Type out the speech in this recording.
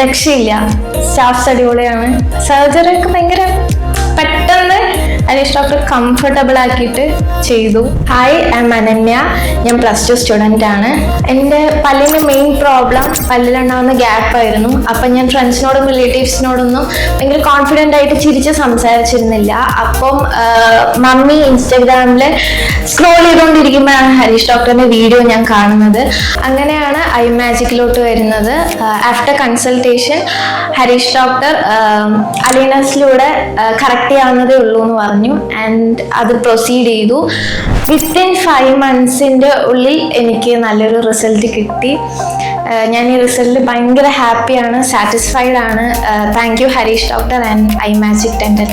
രക്ഷയില്ല. സ്റ്റാഫ്സ് അടിപൊളിയാണ്. സർജറി ഒക്കെ ഭയങ്കര പെട്ടെന്ന് ഹരീഷ് ഡോക്ടർ കംഫർട്ടബിൾ ആക്കിയിട്ട് ചെയ്തു. Hi, I M Ananya. ഞാൻ +2 സ്റ്റുഡൻ്റ് ആണ്. എൻ്റെ പല്ലിന് മെയിൻ പ്രോബ്ലം പല്ലിലുണ്ടാകുന്ന ഗ്യാപ്പായിരുന്നു. അപ്പം ഞാൻ ഫ്രണ്ട്സിനോടും റിലേറ്റീവ്സിനോടൊന്നും ഭയങ്കര കോൺഫിഡൻ്റ് ആയിട്ട് ചിരിച്ച് സംസാരിച്ചിരുന്നില്ല. അപ്പം മമ്മി ഇൻസ്റ്റാഗ്രാമിൽ സ്ക്രോൾ ചെയ്തുകൊണ്ടിരിക്കുമ്പോഴാണ് ഹരീഷ് ഡോക്ടറിൻ്റെ വീഡിയോ ഞാൻ കാണുന്നത്. അങ്ങനെയാണ് ഐ മാജിക്കിലോട്ട് വരുന്നത്. ആഫ്റ്റർ കൺസൾട്ടേഷൻ ഹരീഷ് ഡോക്ടർ അലീനസിലൂടെ കറക്റ്റ് ചെയ്യാവുന്നതേ ഉള്ളൂ എന്ന് പറഞ്ഞു. ആൻഡ് അത് പ്രൊസീഡ് ചെയ്തു. വിത്തിൻ 5 months ഉള്ളിൽ എനിക്ക് നല്ലൊരു റിസൾട്ട് കിട്ടി. ഞാൻ ഈ റിസൾട്ടിൽ ഭയങ്കര ഹാപ്പിയാണ്, സാറ്റിസ്ഫൈഡ് ആണ്. Thank you Harish doctor and I magic dental.